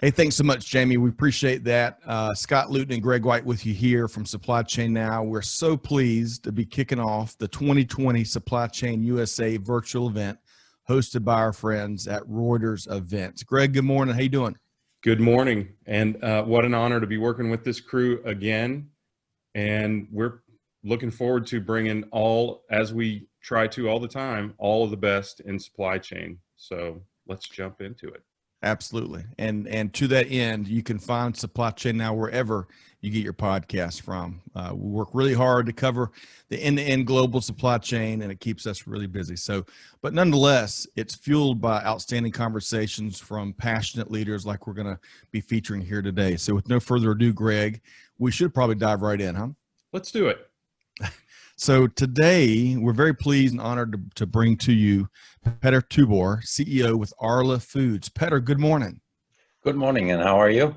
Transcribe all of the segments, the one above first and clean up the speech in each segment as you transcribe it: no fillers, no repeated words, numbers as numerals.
Hey, thanks so much, Jamie. We appreciate that. Scott Luton and Greg White with you here from Supply Chain Now. We're so pleased to be kicking off the 2020 Supply Chain USA virtual event hosted by our friends at Reuters Events. Greg, good morning. How you doing? Good morning. And what an honor to be working with this crew again. And we're looking forward to bringing all, as we try to all the time, all of the best in supply chain. So let's jump into it. Absolutely. And to that end, you can find Supply Chain Now wherever you get your podcast from. We work really hard to cover the end-to-end global supply chain, and it keeps us really busy. So, but nonetheless, it's fueled by outstanding conversations from passionate leaders like we're going to be featuring here today. So with no further ado, Greg, we should probably dive right in, huh? Let's do it. So today, we're very pleased and honored to bring to you Peder Tuborgh, CEO with Arla Foods. Peder, good morning. Good morning, and how are you?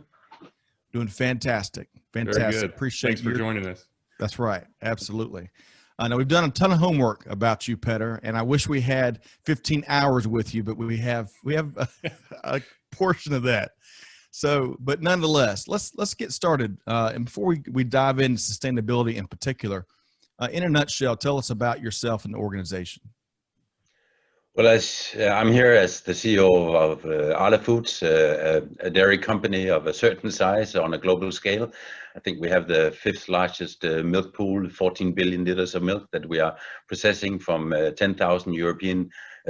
Doing fantastic. Fantastic. Very good. Appreciate Thanks for joining us. That's right. Absolutely. Now, we've done a ton of homework about you, Peder, and I wish we had 15 hours with you, but we have a portion of that. So, but nonetheless, let's get started. And before we dive into sustainability in particular, in a nutshell, tell us about yourself and the organization. Well, I'm here as the CEO of Arla Foods, a dairy company of a certain size on a global scale. I think we have the fifth largest milk pool, 14 billion liters of milk that we are processing from 10,000 European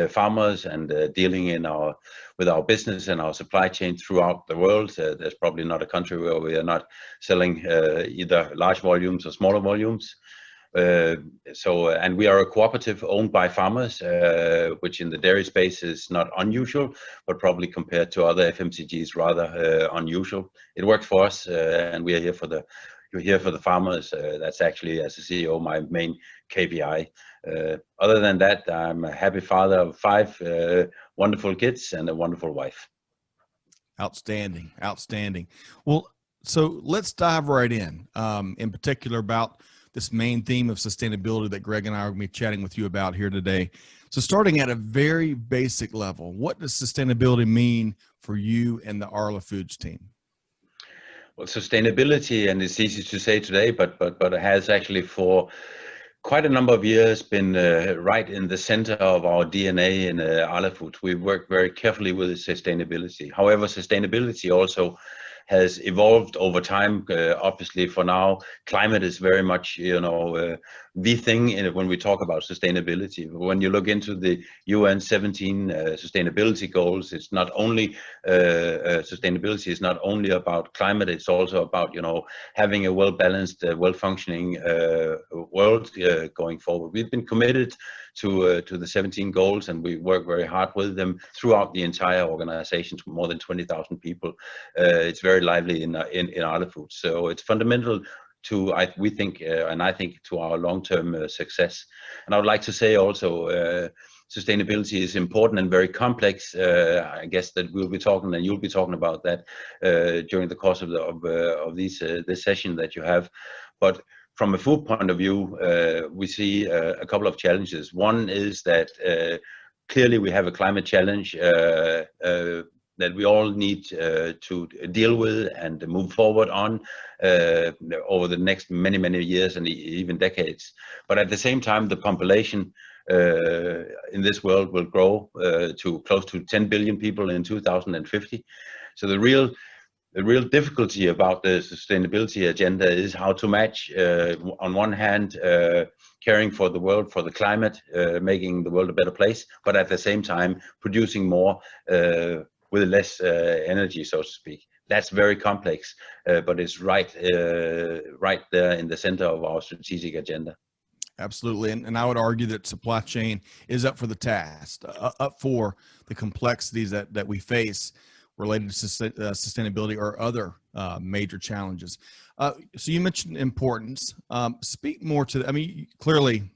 farmers and dealing with our business and our supply chain throughout the world. There's probably not a country where we are not selling either large volumes or smaller volumes. And we are a cooperative owned by farmers, which in the dairy space is not unusual, but probably compared to other FMCGs rather unusual. It works for us, and we are here for the farmers. That's actually, as a CEO, my main KPI. Other than that, I'm a happy father of 5 wonderful kids and a wonderful wife. Outstanding, outstanding. Well, so let's dive right in particular about this main theme of sustainability that Greg and I are going to be chatting with you about here today. So starting at a very basic level, what does sustainability mean for you and the Arla Foods team? Well, sustainability, and it's easy to say today, but it has actually for quite a number of years been right in the center of our DNA in Arla Foods. We work very carefully with sustainability. However, sustainability also has evolved over time. Obviously, for now, climate is very much, the thing when we talk about sustainability. When you look into the UN 17 sustainability goals, it's not only sustainability is not only about climate. It's also about having a well-balanced, well-functioning world going forward. We've been committed to the 17 goals, and we work very hard with them throughout the entire organization, to more than 20,000 people. It's very lively in Arla Foods. So it's fundamental to, I think, to our long-term success. And I would like to say also, sustainability is important and very complex. I guess that we'll be talking, and you'll be talking about that during the course of this session that you have. But from a food point of view, we see a couple of challenges. One is that clearly we have a climate challenge that we all need to deal with and move forward on over the next many years and even decades. But at the same time, the population in this world will grow to close to 10 billion people in 2050. So the real difficulty about the sustainability agenda is how to match, on one hand, caring for the world, for the climate, making the world a better place, but at the same time producing more with less energy, so to speak. That's very complex, but it's right there in the center of our strategic agenda. Absolutely. And I would argue that supply chain is up for the task, up for the complexities that we face related to sustainability or other major challenges. So you mentioned importance. Speak more to, clearly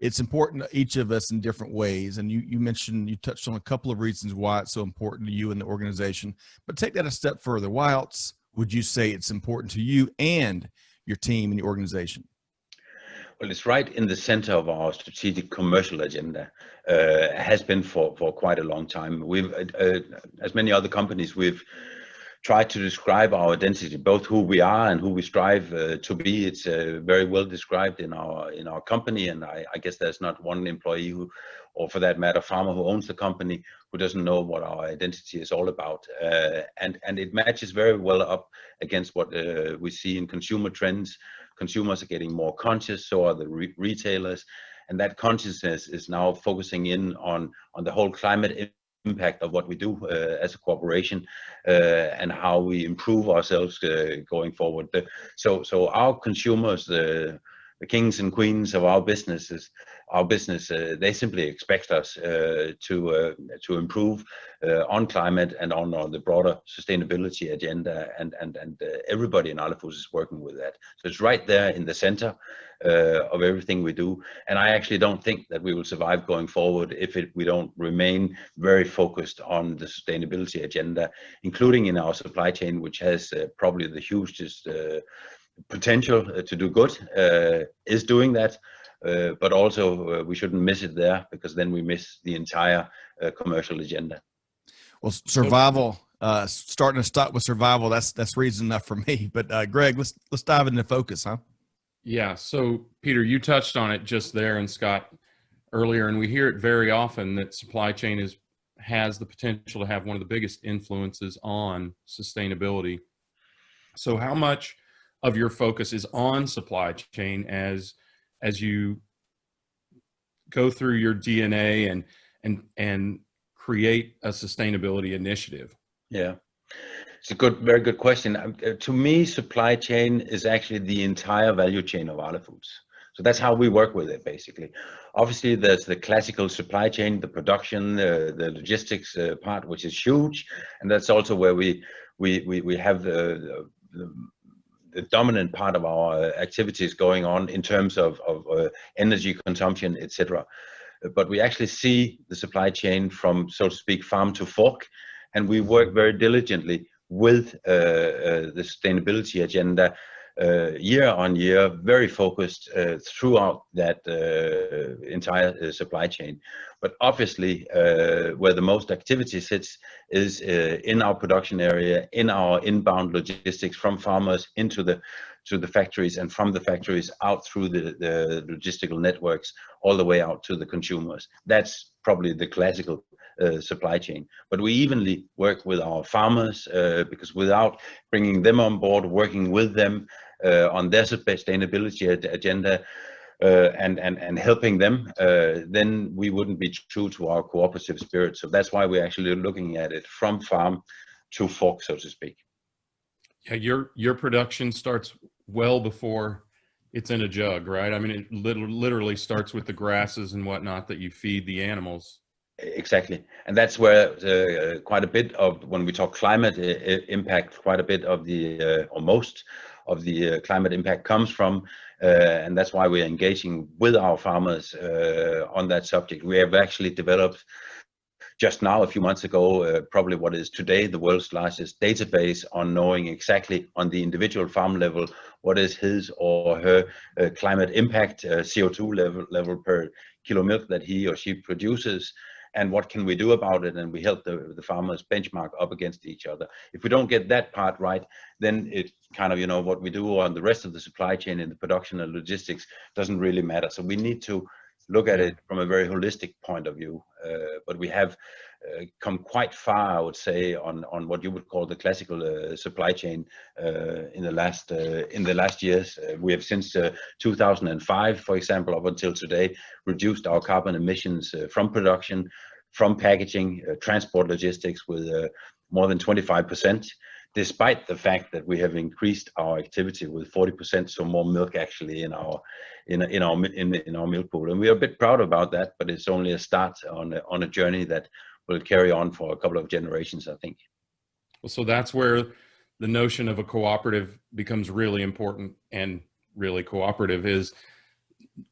it's important to each of us in different ways. And you touched on a couple of reasons why it's so important to you and the organization, but take that a step further. Why else would you say it's important to you and your team and your organization? Well, it's right in the center of our strategic commercial agenda. Has been for quite a long time. We've, as many other companies, we've tried to describe our identity, both who we are and who we strive to be. It's very well described in our company, and I guess there's not one employee who, or for that matter, farmer who owns the company, who doesn't know what our identity is all about. And it matches very well up against what we see in consumer trends. Consumers are getting more conscious, so are the retailers, and that consciousness is now focusing in on the whole climate impact of what we do as a corporation, and how we improve ourselves going forward. So our consumers, the kings and queens of our business, they simply expect us to improve on climate and on the broader sustainability agenda, and everybody in Arla Foods is working with that. So it's right there in the center of everything we do, and I actually don't think that we will survive going forward if we don't remain very focused on the sustainability agenda, including in our supply chain, which has probably the hugest potential to do good, is doing that, but also we shouldn't miss it there, because then we miss the entire commercial agenda. Well, survival, starting to start with survival, that's reason enough for me. But Greg, let's dive into focus, huh? Yeah. So Peter, you touched on it just there, and Scott earlier, and we hear it very often that supply chain has the potential to have one of the biggest influences on sustainability. So how much of your focus is on supply chain as you go through your DNA and create a sustainability initiative? Yeah, it's a very good question. To me, supply chain is actually the entire value chain of Arla Foods. So that's how we work with it, basically. Obviously, there's the classical supply chain, the production, the logistics part, which is huge, and that's also where we have the dominant part of our activities going on in terms of energy consumption, etc. But we actually see the supply chain from, so to speak, farm to fork, and we work very diligently with the sustainability agenda year on year, very focused throughout that entire supply chain. But obviously, where the most activity sits is in our production area, in our inbound logistics from farmers into the factories, and from the factories out through the logistical networks, all the way out to the consumers. That's probably the classical supply chain. But we evenly work with our farmers, because without bringing them on board, working with them on their sustainability agenda, and helping them, then we wouldn't be true to our cooperative spirit. So that's why we're actually looking at it from farm to fork, so to speak. Yeah, your production starts well before it's in a jug, right? I mean, it literally starts with the grasses and whatnot that you feed the animals. Exactly, and that's where quite a bit of, when we talk climate impact, quite a bit of the, or most of the climate impact comes from, and that's why we're engaging with our farmers on that subject. We have actually developed just now, a few months ago, probably what is today the world's largest database on knowing exactly on the individual farm level what is his or her climate impact, CO2 level per kilo milk that he or she produces, and what can we do about it, and we help the farmers benchmark up against each other. If we don't get that part right, then it kind of, you know, what we do on the rest of the supply chain in the production and logistics doesn't really matter. So we need to look at it from a very holistic point of view, but we have come quite far, I would say, on what you would call the classical supply chain in the last years. We have since 2005, for example, up until today, reduced our carbon emissions from production, from packaging, transport logistics with more than 25%. Despite the fact that we have increased our activity with 40%, so more milk actually in our milk pool, and we are a bit proud about that. But it's only a start on a journey that will carry on for a couple of generations, I think. Well, so that's where the notion of a cooperative becomes really important, and really cooperative is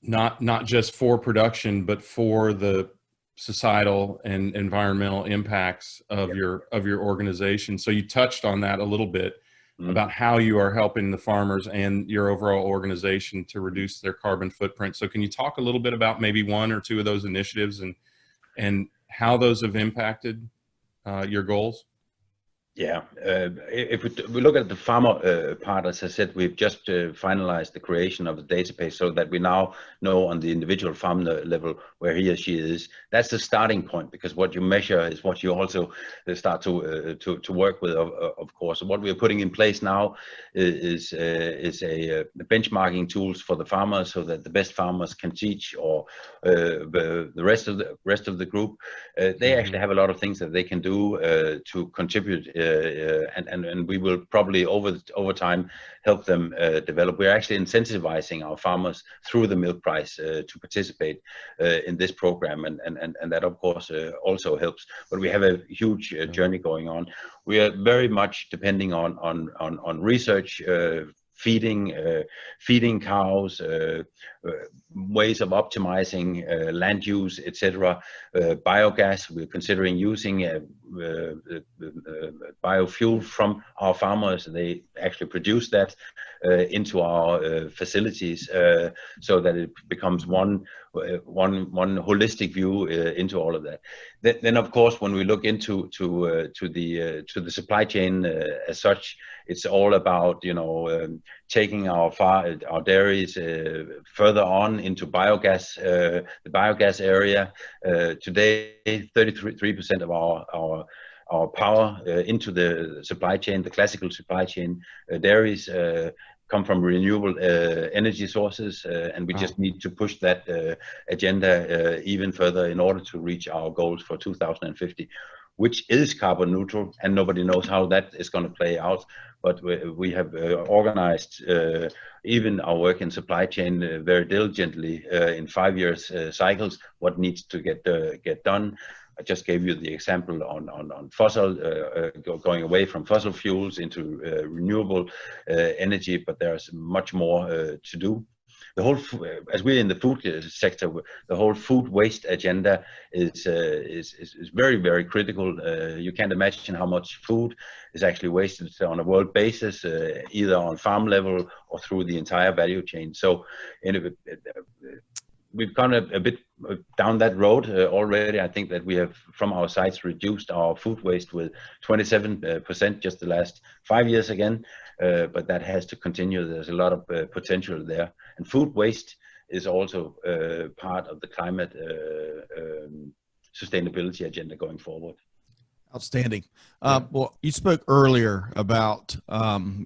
not just for production, but for the societal and environmental impacts of your organization. So you touched on that a little bit. about how you are helping the farmers and your overall organization to reduce their carbon footprint. So can you talk a little bit about maybe one or two of those initiatives and how those have impacted your goals? Yeah, if we look at the farmer part, as I said, we've just finalized the creation of the database so that we now know on the individual farm level where he or she is. That's the starting point, because what you measure is what you also start to work with, of course. What we're putting in place now is a benchmarking tools for the farmers, so that the best farmers can teach, or the rest of the group. They actually have a lot of things that they can do to contribute. And we will probably over time help them develop. We're actually incentivizing our farmers through the milk price to participate in this program, and that of course also helps. But we have a huge journey going on. We are very much depending on research, feeding cows, ways of optimizing land use, etc. Biogas, we're considering using biofuel from our farmers. They actually produce that into our facilities, so that it becomes one holistic view into all of that. Then of course, when we look into the supply chain as such, it's all about taking our dairies further on into biogas, the biogas area. Today, 33% of our power into the supply chain, the classical supply chain, dairies come from renewable energy sources, and we just need to push that agenda even further in order to reach our goals for 2050, which is carbon neutral, and nobody knows how that is going to play out. But we have organized even our work in supply chain very diligently in 5 years cycles, what needs to get done. I just gave you the example on fossil, going away from fossil fuels into renewable energy, but there's much more to do. The whole, as we're in the food sector, the whole food waste agenda is very, very critical. You can't imagine how much food is actually wasted on a world basis, either on farm level or through the entire value chain. So we've gone a bit down that road already. I think that we have, from our sites, reduced our food waste with 27% just the last 5 years again. But that has to continue. There's a lot of potential there. And food waste is also part of the climate sustainability agenda going forward. Outstanding. Well, you spoke earlier about,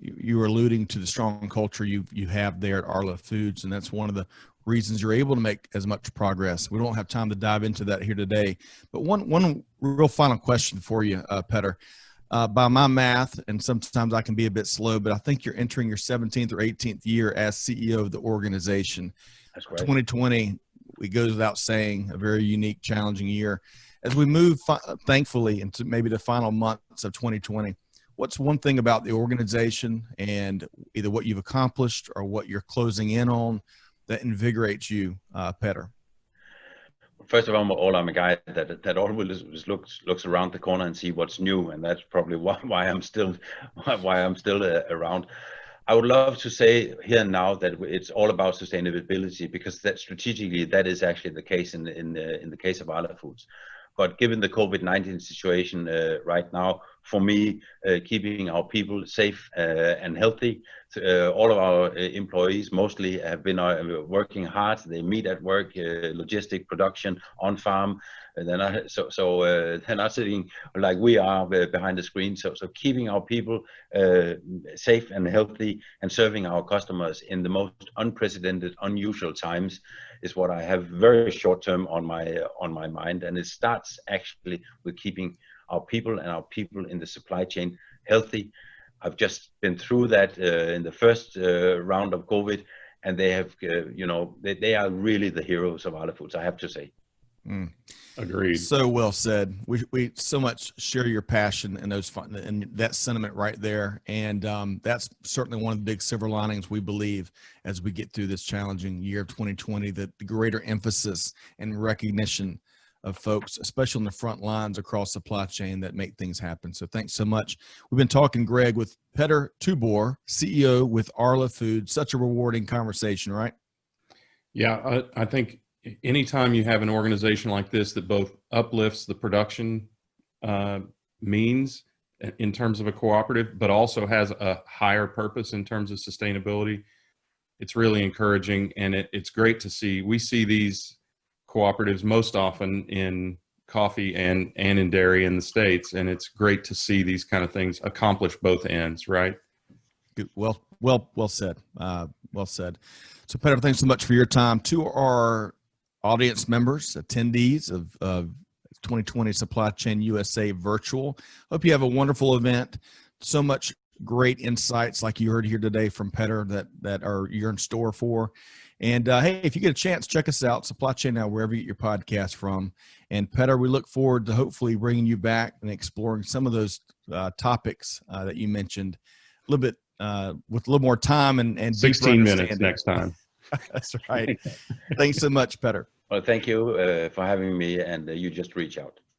you were alluding to the strong culture you have there at Arla Foods, and that's one of the reasons you're able to make as much progress. We don't have time to dive into that here today, but one real final question for you, Peder. By my math, and sometimes I can be a bit slow, but I think you're entering your 17th or 18th year as CEO of the organization. That's correct. 2020, it goes without saying, a very unique, challenging year. As we move, thankfully, into maybe the final months of 2020, what's one thing about the organization and either what you've accomplished or what you're closing in on that invigorates you, Peder? First of all, I'm a guy that always looks around the corner and see what's new, and that's probably why I'm still around. I would love to say here and now that it's all about sustainability, because that strategically that is actually the case in the case of Arla Foods. But given the COVID-19 situation right now, for me, keeping our people safe and healthy, all of our employees mostly have been working hard. They meet at work, logistic, production, on farm. And they're not sitting like we are behind the screen. So keeping our people safe and healthy and serving our customers in the most unprecedented, unusual times is what I have very short term on my mind. And it starts actually with keeping our people and our people in the supply chain healthy. I've just been through that in the first round of COVID, and they have, they are really the heroes of Arla Foods, I have to say. Agreed. So well said. We so much share your passion and and that sentiment right there. And that's certainly one of the big silver linings we believe as we get through this challenging year of 2020, that the greater emphasis and recognition of folks, especially on the front lines across supply chain, that make things happen. So thanks so much. We've been talking, Greg, with Peder Tuborgh, CEO with Arla Foods. Such a rewarding conversation, right? Yeah, I think anytime you have an organization like this that both uplifts the production means in terms of a cooperative, but also has a higher purpose in terms of sustainability, it's really encouraging, and it's great to see. We see these cooperatives most often in coffee and in dairy in the States, and it's great to see these kind of things accomplish both ends, right? Good. Well said. Well said. So, Peder, thanks so much for your time. To our audience members, attendees of 2020 Supply Chain USA Virtual, hope you have a wonderful event. So much great insights like you heard here today from Peder that are you're in store for. And hey, if you get a chance, check us out, Supply Chain Now, wherever you get your podcast from. And Peder, we look forward to hopefully bringing you back and exploring some of those topics that you mentioned a little bit with a little more time and 16 minutes next time. That's right. Thanks so much, Peder. Well, thank you for having me, and you just reach out.